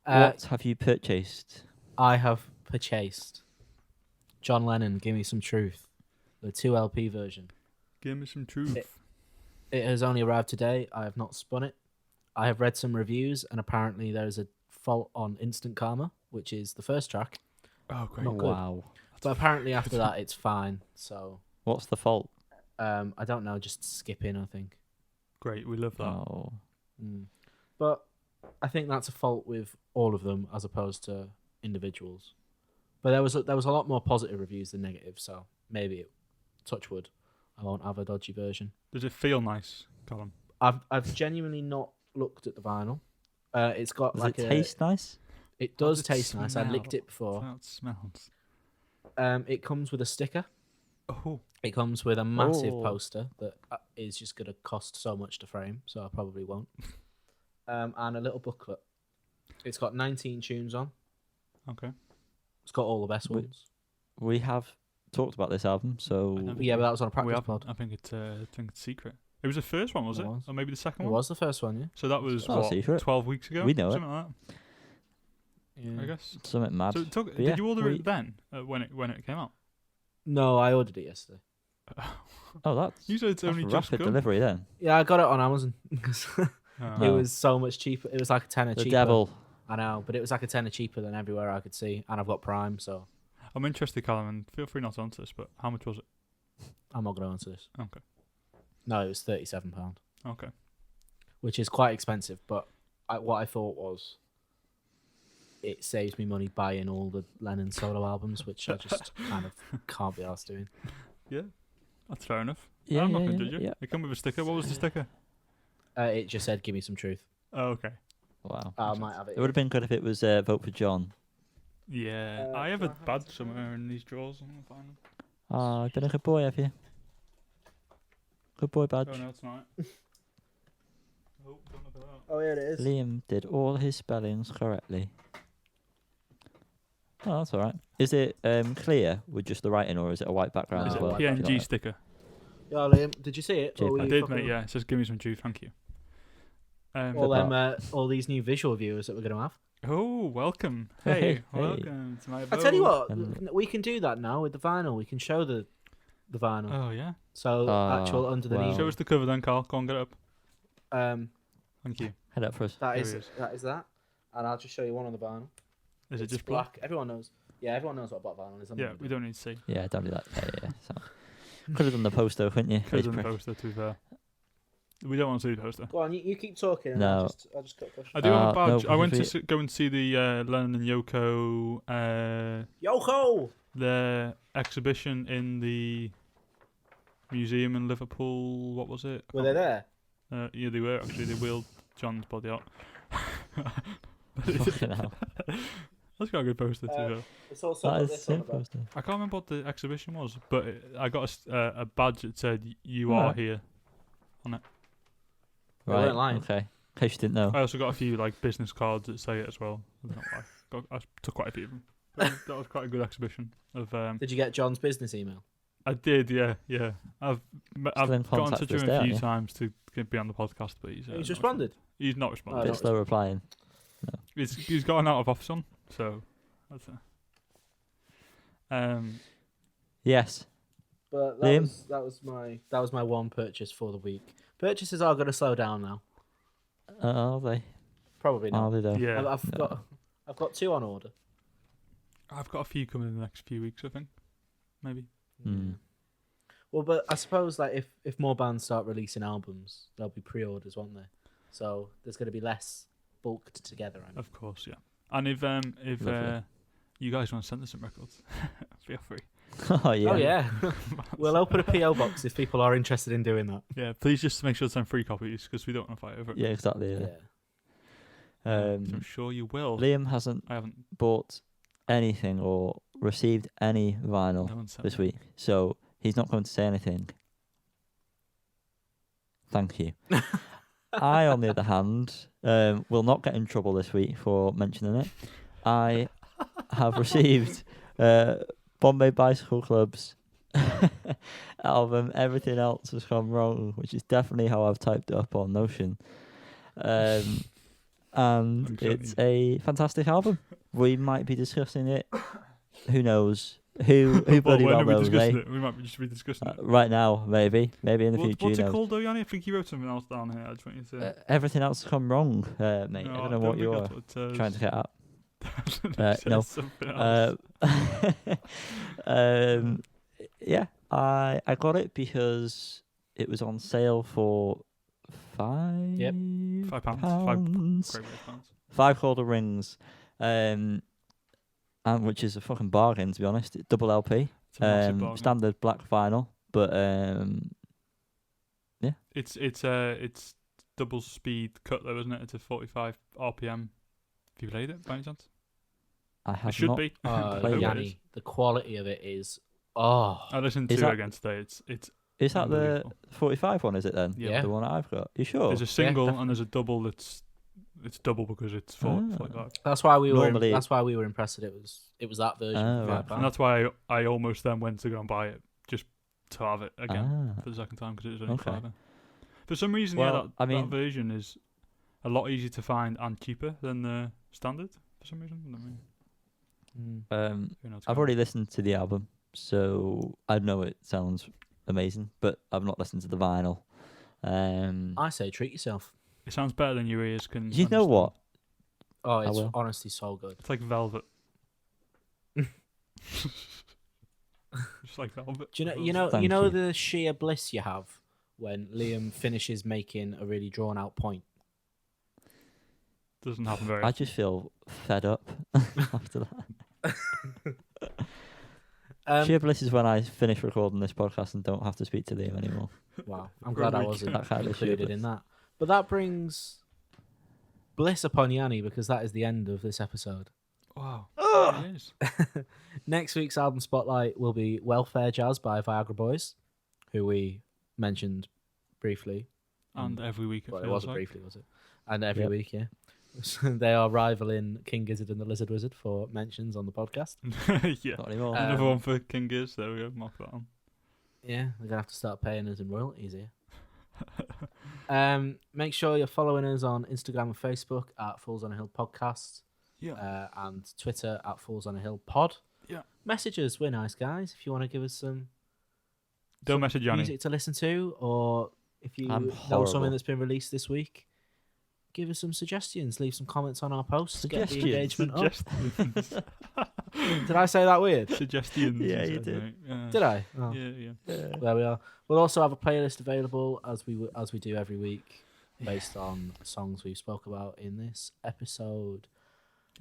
What have you purchased? I have purchased John Lennon, Give Me Some Truth, the 2 LP version. Give me some truth. It has only arrived today. I have not spun it. I have read some reviews, and apparently there is a fault on Instant Karma, which is the first track. Oh, great. Not good. Wow. But apparently after that, it's fine. So What's the fault? I don't know, just skipping, I think. Great. We love that. Oh. But I think that's a fault with all of them as opposed to individuals. But there was a lot more positive reviews than negative, so maybe touch wood, I won't have a dodgy version. Does it feel nice, Colin? I've genuinely not looked at the vinyl. It's got Does like it taste nice? It does it taste nice. I licked smell? it before. How it smells. It comes with a sticker. Oh, It comes with a massive Oh. poster that is just going to cost so much to frame, so I probably won't. And a little booklet. It's got 19 tunes on. okay. It's got all the best Wait. ones. We have talked about this album, so I know. Yeah, but that was on a We practice have, pod. I think it's secret. It was the first one, was It it? was. Or maybe the second It one? was the first one, yeah. So that was, Oh, what, secret. 12 weeks ago? We know it. Something like that, I guess. something mad. So But did yeah, you order we- it then, when it came out? No, I ordered it yesterday. Oh, that's, You said it's that's only just rapid come. delivery then. Yeah, I got it on Amazon because it No. was so much cheaper. It was like a tenner The cheaper. devil. I know, but it was like a tenner cheaper than everywhere I could see, and I've got Prime, so I'm interested, Callum, and feel free not to answer this, but how much was it? I'm not going to answer this. Okay. No, it was £37, Okay. which is quite expensive. But what I thought was, it saves me money buying all the Lennon solo albums, which I just kind of can't be arsed doing. Yeah, that's fair enough. Yeah, I'm not yeah, going to yeah, judge you. yeah. It come with a sticker. What was the sticker? It just said, "Give me some truth." Oh, okay. Wow. I might have it. It would have been good if it was vote for John. Yeah, I have a badge somewhere in these drawers. I'm going to find them. Oh, you've been a good boy, have you? Good boy badge. Oh, no, it's not. Oh, don't look at that. Oh, yeah, it is. Liam did all his spellings correctly. Oh, that's alright. Is it clear with just the writing, or is it a white background Is as it well? a Do you PNG like that? sticker? Yeah, Liam, did you see it? JPEG. Or were I you did, fucking mate, with yeah. It says, give me some juice, thank you. All Good them, all these new visual viewers that we're gonna have. Oh, welcome. Hey, Hey, hey. welcome to my I tell you abode. what, And- we can do that now with the vinyl. We can show the vinyl. Oh, yeah. So actual under the wow. knee. Show us the cover then, Carl. Go on, get it up. Thank you. Head up for us. That Here is it is. that, and I'll just show you one on the vinyl. Is it It's just black? Everyone knows. Yeah, everyone knows what black vinyl is. I'm Yeah, not we gonna don't need to see. Yeah, don't do that. Yeah. So. Could have done the poster, couldn't you? Could have done the Prick. poster, to be fair. We don't want to see the poster. Go on, you keep talking. And No. I'll just cut push. I do have a no, badge. I went to because go and see the Lennon and Yoko Yoko. their exhibition in the museum in Liverpool. What was it? Were they there? Yeah, they were actually. They wheeled John's body out. Fucking hell. That's got a good poster Uh, too. It's also That got is this sick on the back. poster. I can't remember what the exhibition was, but I got a badge that said "You Oh. are here." They Right. weren't lying. Okay. In case you didn't know. I also got a few like business cards that say it as well. I don't know why. I took quite a few of them. That was quite a good exhibition. Did you get John's business email? I did, yeah. I've in got in contact touch with with us him there, a few yeah? times to be on the podcast, but he's He's not responded. He's not Oh, responded. A bit don't slow replying. He's got an out of office on, so that's Yes. But Liam? that was my one purchase for the week. Purchases are going to slow down now. Are they? Probably Are not. they though? yeah. I've got 2 on order. I've got a few coming in the next few weeks, I think. Maybe. Hmm. Well, but I suppose like if more bands start releasing albums, there'll be pre-orders, won't there? So there's going to be less bulked together. I mean. Of course, yeah. And if Lovely. you guys want to send us some records, feel free. Oh yeah. Oh yeah, we'll open a PO box if people are interested in doing that. Yeah, please just make sure to send free copies because we don't want to fight over it. Yeah, exactly. Yeah. I'm sure you will. Liam hasn't I haven't. bought anything or received any vinyl No one sent this me. week, so he's not going to say anything. Thank you. I, on the other hand, will not get in trouble this week for mentioning it. I have received Bombay Bicycle Club's album Everything Else Has Gone Wrong, which is definitely how I've typed it up on Notion. And I'm sure it's a fantastic album. We might be discussing it. Who knows? Who bloody when well are we knows, discussing eh? it? We might just be discussing it. Right now, maybe in the future. What's who it knows? called though, Yanni? I think you wrote something else down here. I just want you to. Everything else has gone wrong, mate. No, I don't know what think you're that's what it says. trying to get at. It says no. something else. Yeah, I got it because it was on sale for £5. Yep. £5. pounds. Great response. 5 quarter rings, and which is a fucking bargain to be honest. Double LP, It's a massive bargain. standard black vinyl, but It's double speed cut though, isn't it? It's a 45 RPM. Have you played it by any chance? I It have should not. be. Played I hope it. it is. Yanni, the quality of it is I listened Is to that- it again today. It's Is that the unbelievable. 45 one? Is it then? Yeah. The one I've got. You sure? There's a single def- and there's a double. It's double because it's Ah. 45. That's why we were. Normally- That's why we were impressed that it was that version. Ah, for right. £5. And that's why I almost then went to go and buy it just to have it again Ah. for the second time because it was only Okay. £5. For some reason, Well, that, I mean- that version is a lot easier to find and cheaper than the standard. For some reason, I don't know. Who knows I've why. already listened to the album, so I know it sounds amazing, but I've not listened to the vinyl. I say treat yourself. It sounds better than your ears can. You know understand. what? Oh, it's will. honestly so good. It's like velvet. Just like velvet. Do Thank you know you. the sheer bliss you have when Liam finishes making a really drawn out point? Doesn't happen very I often. just feel fed up after that. Sheer bliss is when I finish recording this podcast and don't have to speak to Liam anymore. Wow, I'm For a glad I week. wasn't That kind of sheer included in bliss. that. But that brings bliss upon Yanni because that is the end of this episode. Wow. It is. Next week's album spotlight will be Welfare Jazz by Viagra Boys, who we mentioned briefly. And every week Well, it feels wasn't like. briefly, was it? And every Yep. week, yeah. They are rivaling King Gizzard and the Lizard Wizard for mentions on the podcast. Yeah. Not anymore. Another one for King Giz. There we go. Mark that on. Yeah, they're gonna have to start paying us in royalties here. Make sure you're following us on Instagram and Facebook at Fools on a Hill Podcast, Yeah. and Twitter at Fools on a Hill Pod. Yeah. Message us, we're nice guys. If you want to give us some Don't message Yanni. music to listen to, or if you I'm know horrible. something that's been released this week, give us some suggestions. Leave some comments on our posts. Get the engagement up. Suggestions. Did I say that weird? Suggestions. Yeah, he you said, did. mate. Yeah. Did I? Oh. Yeah. There we are. We'll also have a playlist available as we do every week, based on songs we've spoke about in this episode.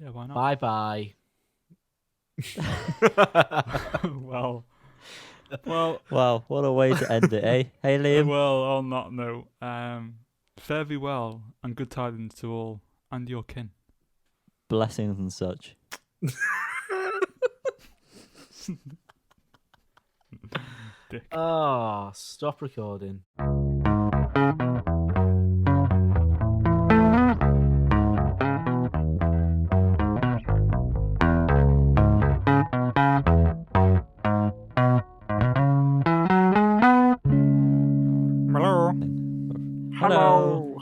Yeah, why not? Bye bye. Well, Wow, what a way to end it, eh? Hey, Liam. well, on that note, fare thee well and good tidings to all and your kin. Blessings and such. Dick. Oh, stop recording. Hello. Hello.